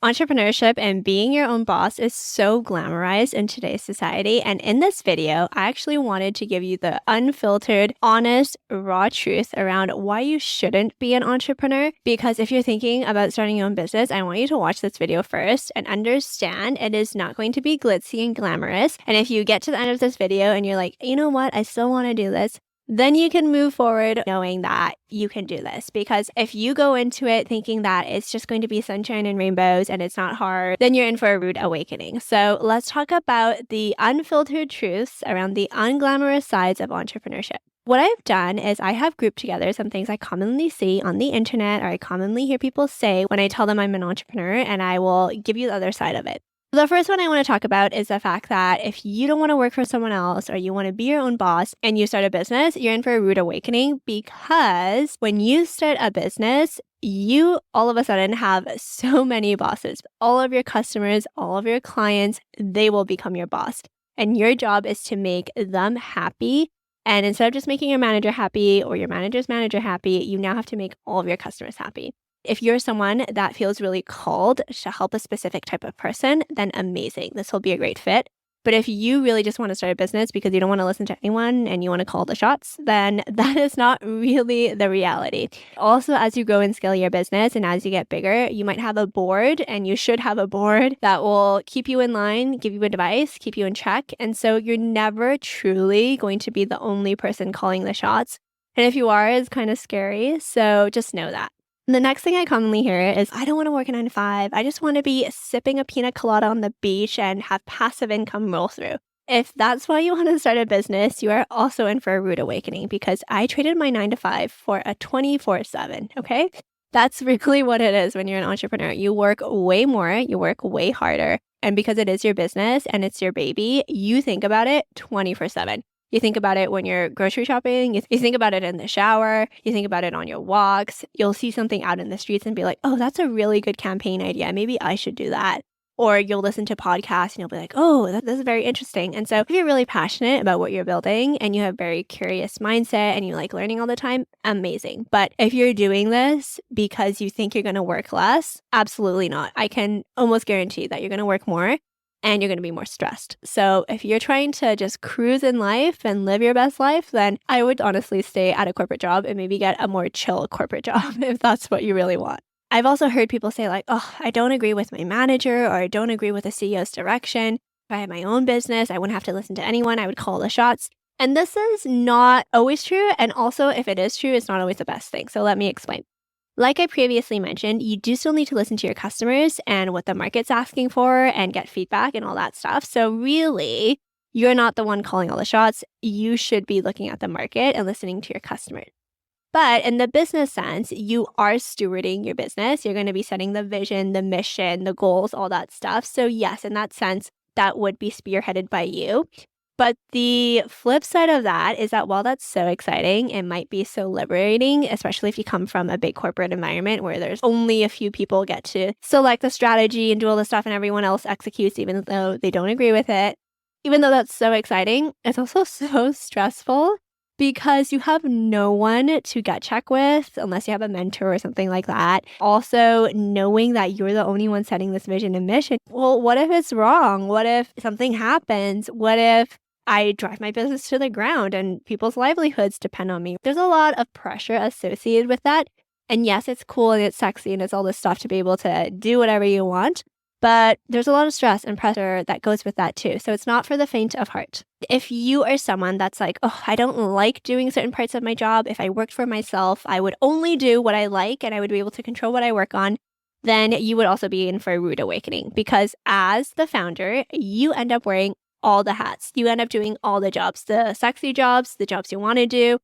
Entrepreneurship and being your own boss is so glamorized in today's society. And in this video, I actually wanted to give you the unfiltered, honest, raw truth around why you shouldn't be an entrepreneur. Because if you're thinking about starting your own business, I want you to watch this video first and understand it is not going to be glitzy and glamorous. And if you get to the end of this video and you're like, you know what, I still want to do this, then you can move forward knowing that you can do this. Because if you go into it thinking that it's just going to be sunshine and rainbows and it's not hard, then you're in for a rude awakening. So let's talk about the unfiltered truths around the unglamorous sides of entrepreneurship. What I've done is I have grouped together some things I commonly see on the internet or I commonly hear people say when I tell them I'm an entrepreneur, and I will give you the other side of it. The first one I want to talk about is the fact that if you don't want to work for someone else or you want to be your own boss and you start a business, you're in for a rude awakening, because when you start a business, you all of a sudden have so many bosses. All of your customers, all of your clients, they will become your boss. And your job is to make them happy. And instead of just making your manager happy or your manager's manager happy, you now have to make all of your customers happy. If you're someone that feels really called to help a specific type of person, then amazing. This will be a great fit. But if you really just want to start a business because you don't want to listen to anyone and you want to call the shots, then that is not really the reality. Also, as you grow and scale your business and as you get bigger, you might have a board, and you should have a board that will keep you in line, give you advice, keep you in check. And so you're never truly going to be the only person calling the shots. And if you are, it's kind of scary. So just know that. The next thing I commonly hear is, I don't want to work a 9 to 5. I just want to be sipping a pina colada on the beach and have passive income roll through. If that's why you want to start a business, you are also in for a rude awakening, because I traded my 9 to 5 for a 24/7, okay? That's really what it is when you're an entrepreneur. You work way more, you work way harder. And because it is your business and it's your baby, you think about it 24/7. You think about it when you're grocery shopping. You think about it in the shower. You think about it on your walks. You'll see something out in the streets and be like, oh, that's a really good campaign idea. Maybe I should do that. Or you'll listen to podcasts and you'll be like, oh, this is very interesting. And so if you're really passionate about what you're building and you have a very curious mindset and you like learning all the time, amazing. But if you're doing this because you think you're going to work less, absolutely not. I can almost guarantee that you're going to work more. And you're going to be more stressed. So if you're trying to just cruise in life and live your best life, then I would honestly stay at a corporate job and maybe get a more chill corporate job if that's what you really want. I've also heard people say like, oh, I don't agree with my manager, or I don't agree with the CEO's direction. If I had my own business, I wouldn't have to listen to anyone. I would call the shots. And this is not always true. And also, if it is true, it's not always the best thing. So let me explain. Like I previously mentioned, you do still need to listen to your customers and what the market's asking for and get feedback and all that stuff. So really, you're not the one calling all the shots. You should be looking at the market and listening to your customers. But in the business sense, you are stewarding your business. You're going to be setting the vision, the mission, the goals, all that stuff. So yes, in that sense, that would be spearheaded by you. But the flip side of that is that while that's so exciting, it might be so liberating, especially if you come from a big corporate environment where there's only a few people get to select the strategy and do all the stuff and everyone else executes even though they don't agree with it. Even though that's so exciting, it's also so stressful because you have no one to gut check with unless you have a mentor or something like that. Also, knowing that you're the only one setting this vision and mission. Well, what if it's wrong? What if something happens? What if I drive my business to the ground and people's livelihoods depend on me? There's a lot of pressure associated with that. And yes, it's cool and it's sexy and it's all this stuff to be able to do whatever you want. But there's a lot of stress and pressure that goes with that too. So it's not for the faint of heart. If you are someone that's like, oh, I don't like doing certain parts of my job. If I worked for myself, I would only do what I like and I would be able to control what I work on. Then you would also be in for a rude awakening, because as the founder, you end up wearing all the hats. You end up doing all the jobs, the sexy jobs, the jobs you want to do,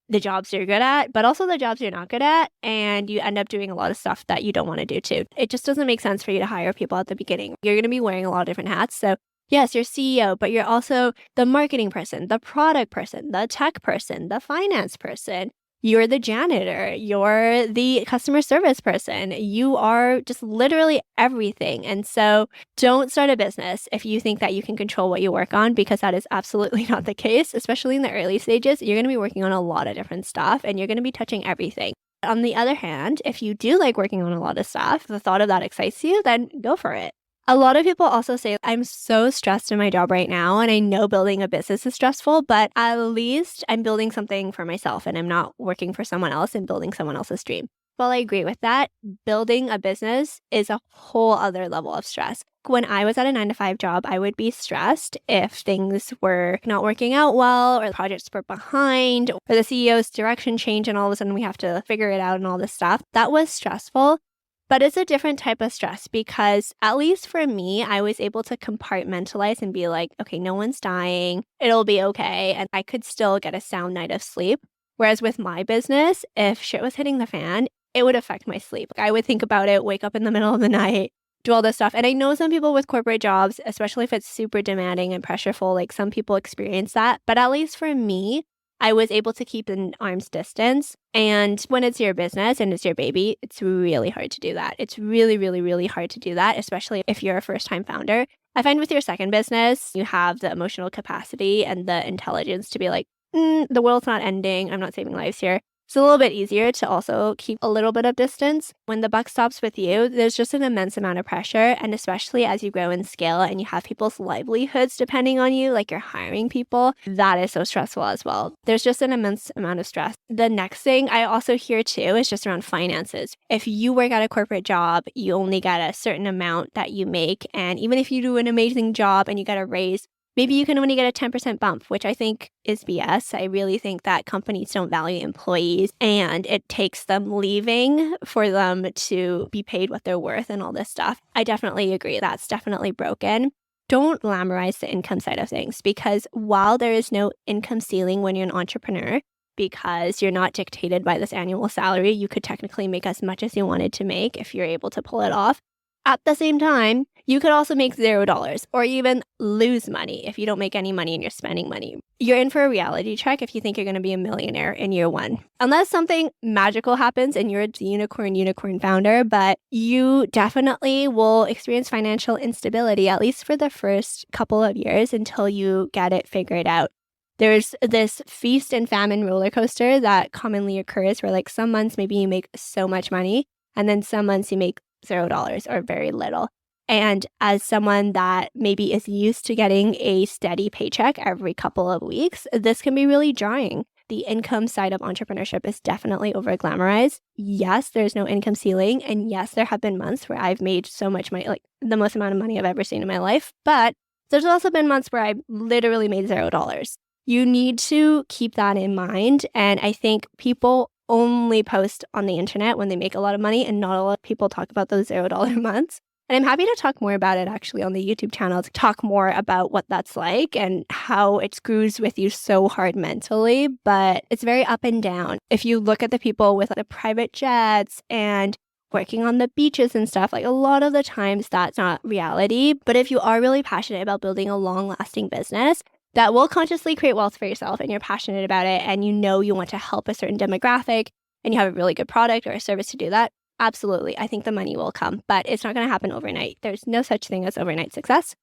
the jobs you're good at, but also the jobs you're not good at. And you end up doing a lot of stuff that you don't want to do too. It just doesn't make sense for you to hire people at the beginning. You're going to be wearing a lot of different hats. So yes, you're CEO, but you're also the marketing person, the product person, the tech person, the finance person. You're the janitor, you're the customer service person, you are just literally everything. And so don't start a business if you think that you can control what you work on, because that is absolutely not the case. Especially in the early stages, you're going to be working on a lot of different stuff and you're going to be touching everything. On the other hand, if you do like working on a lot of stuff, the thought of that excites you, then go for it. A lot of people also say, I'm so stressed in my job right now, and I know building a business is stressful, but at least I'm building something for myself and I'm not working for someone else and building someone else's dream. While I agree with that, building a business is a whole other level of stress. When I was at a 9-to-5 job, I would be stressed if things were not working out well, or projects were behind, or the CEO's direction changed and all of a sudden we have to figure it out and all this stuff. That was stressful. But it's a different type of stress because, at least for me, I was able to compartmentalize and be like, okay, no one's dying. It'll be okay. And I could still get a sound night of sleep. Whereas with my business, if shit was hitting the fan, it would affect my sleep. I would think about it, wake up in the middle of the night, do all this stuff. And I know some people with corporate jobs, especially if it's super demanding and pressureful, like some people experience that. But at least for me, I was able to keep an arm's distance. And when it's your business and it's your baby, it's really hard to do that. It's really, really, really hard to do that, especially if you're a first-time founder. I find with your second business, you have the emotional capacity and the intelligence to be like, the world's not ending. I'm not saving lives here. It's a little bit easier to also keep a little bit of distance. When the buck stops with you, there's just an immense amount of pressure. And especially as you grow and scale and you have people's livelihoods depending on you, like you're hiring people, that is so stressful as well. There's just an immense amount of stress. The next thing I also hear too is just around finances. If you work at a corporate job, you only get a certain amount that you make. And even if you do an amazing job and you get a raise, maybe you can only get a 10% bump, which I think is BS. I really think that companies don't value employees and it takes them leaving for them to be paid what they're worth and all this stuff. I definitely agree. That's definitely broken. Don't glamorize the income side of things because while there is no income ceiling when you're an entrepreneur, because you're not dictated by this annual salary, you could technically make as much as you wanted to make if you're able to pull it off. At the same time, you could also make $0 or even lose money if you don't make any money and you're spending money. You're in for a reality check if you think you're going to be a millionaire in year one. Unless something magical happens and you're the unicorn founder, but you definitely will experience financial instability, at least for the first couple of years until you get it figured out. There's this feast and famine roller coaster that commonly occurs where like some months maybe you make so much money and then some months you make $0 or very little. And as someone that maybe is used to getting a steady paycheck every couple of weeks, this can be really jarring. The income side of entrepreneurship is definitely over glamorized. Yes, there's no income ceiling. And yes, there have been months where I've made so much money, like the most amount of money I've ever seen in my life. But there's also been months where I literally made $0. You need to keep that in mind. And I think people only post on the internet when they make a lot of money, and not a lot of people talk about those $0 months. And I'm happy to talk more about it actually on the YouTube channel, to talk more about what that's like and how it screws with you so hard mentally. But it's very up and down. If you look at the people with the private jets and working on the beaches and stuff, like a lot of the times that's not reality. But if you are really passionate about building a long-lasting business that will consciously create wealth for yourself and you're passionate about it and you know you want to help a certain demographic and you have a really good product or a service to do that, absolutely. I think the money will come, but it's not going to happen overnight. There's no such thing as overnight success.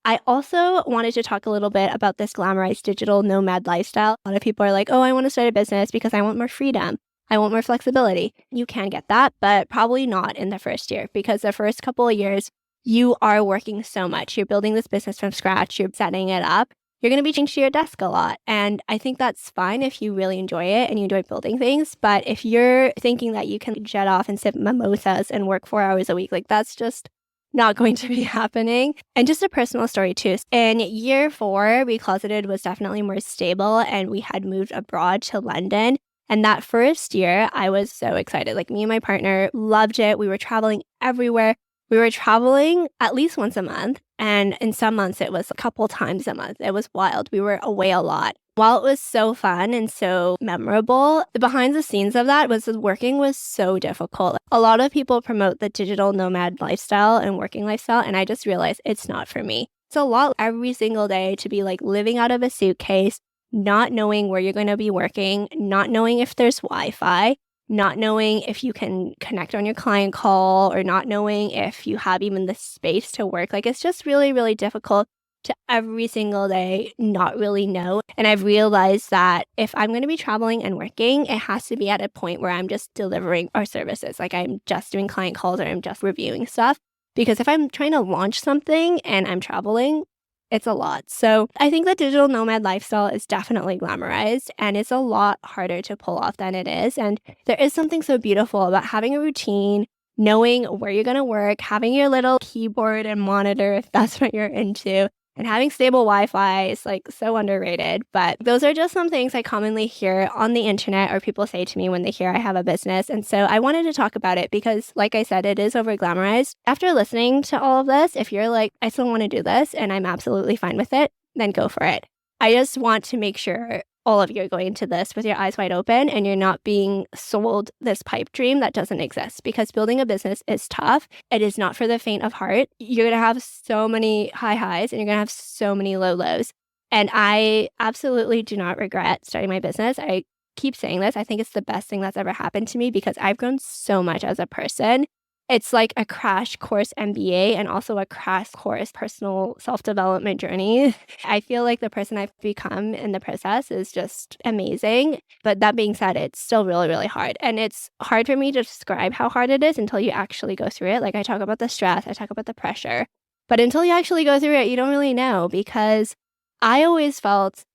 I also wanted to talk a little bit about this glamorized digital nomad lifestyle. A lot of people are like, oh, I want to start a business because I want more freedom. I want more flexibility. You can get that, but probably not in the first year because the first couple of years, you are working so much. You're building this business from scratch. You're setting it up. You're going to be changing to your desk a lot. And I think that's fine if you really enjoy it and you enjoy building things. But if you're thinking that you can jet off and sip mimosas and work 4 hours a week, like that's just not going to be happening. And just a personal story too. In year 4, Recloseted was definitely more stable and we had moved abroad to London. And that first year, I was so excited. Like me and my partner loved it. We were traveling everywhere. We were traveling at least once a month. And in some months, it was a couple times a month. It was wild. We were away a lot. While it was so fun and so memorable, the behind the scenes of that was working was so difficult. A lot of people promote the digital nomad lifestyle and working lifestyle. And I just realized it's not for me. It's a lot every single day to be like living out of a suitcase, not knowing where you're going to be working, not knowing if there's Wi-Fi, not knowing if you can connect on your client call or not knowing if you have even the space to work. Like it's just really, really difficult. to every single day not really know. And I've realized that if I'm going to be traveling and working, it has to be at a point where I'm just delivering our services. Like I'm just doing client calls or I'm just reviewing stuff. Because if I'm trying to launch something and I'm traveling, it's a lot. So I think the digital nomad lifestyle is definitely glamorized and it's a lot harder to pull off than it is. And there is something so beautiful about having a routine, knowing where you're going to work, having your little keyboard and monitor if that's what you're into, and having stable Wi-Fi is like so underrated. But those are just some things I commonly hear on the internet or people say to me when they hear I have a business. And so I wanted to talk about it because, like I said, it is over glamorized. After listening to all of this, if you're like, I still want to do this and I'm absolutely fine with it, then go for it. I just want to make sure all of you are going into this with your eyes wide open and you're not being sold this pipe dream that doesn't exist, because building a business is tough. It is not for the faint of heart. You're going to have so many high highs and you're going to have so many low lows. And I absolutely do not regret starting my business. I keep saying this. I think it's the best thing that's ever happened to me because I've grown so much as a person. It's like a crash course MBA and also a crash course personal self-development journey. I feel like the person I've become in the process is just amazing. But that being said, it's still really, really hard. And it's hard for me to describe how hard it is until you actually go through it. Like I talk about the stress, I talk about the pressure. But until you actually go through it, you don't really know, because I always felt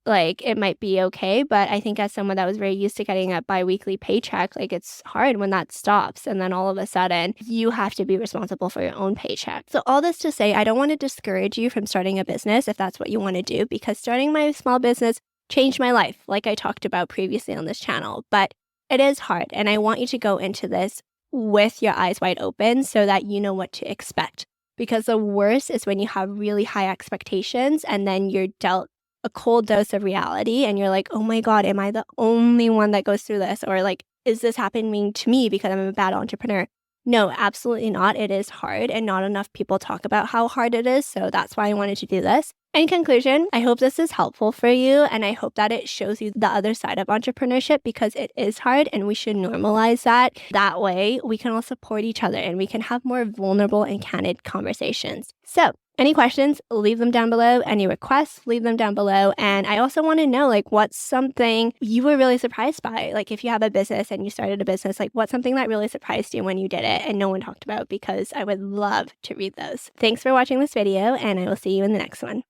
like it might be okay. But I think as someone that was very used to getting a biweekly paycheck, like it's hard when that stops. And then all of a sudden you have to be responsible for your own paycheck. So all this to say, I don't want to discourage you from starting a business if that's what you want to do, because starting my small business changed my life, like I talked about previously on this channel. But it is hard. And I want you to go into this with your eyes wide open so that you know what to expect. Because the worst is when you have really high expectations and then you're dealt a cold dose of reality and you're like, oh my God, am I the only one that goes through this? Or like, is this happening to me because I'm a bad entrepreneur? No, absolutely not. It is hard and not enough people talk about how hard it is. So that's why I wanted to do this. In conclusion, I hope this is helpful for you and I hope that it shows you the other side of entrepreneurship, because it is hard and we should normalize that. That way we can all support each other and we can have more vulnerable and candid conversations. So any questions, leave them down below. Any requests, leave them down below. And I also want to know, like, what's something you were really surprised by? Like, if you have a business and you started a business, like, what's something that really surprised you when you did it and no one talked about? Because I would love to read those. Thanks for watching this video, and I will see you in the next one.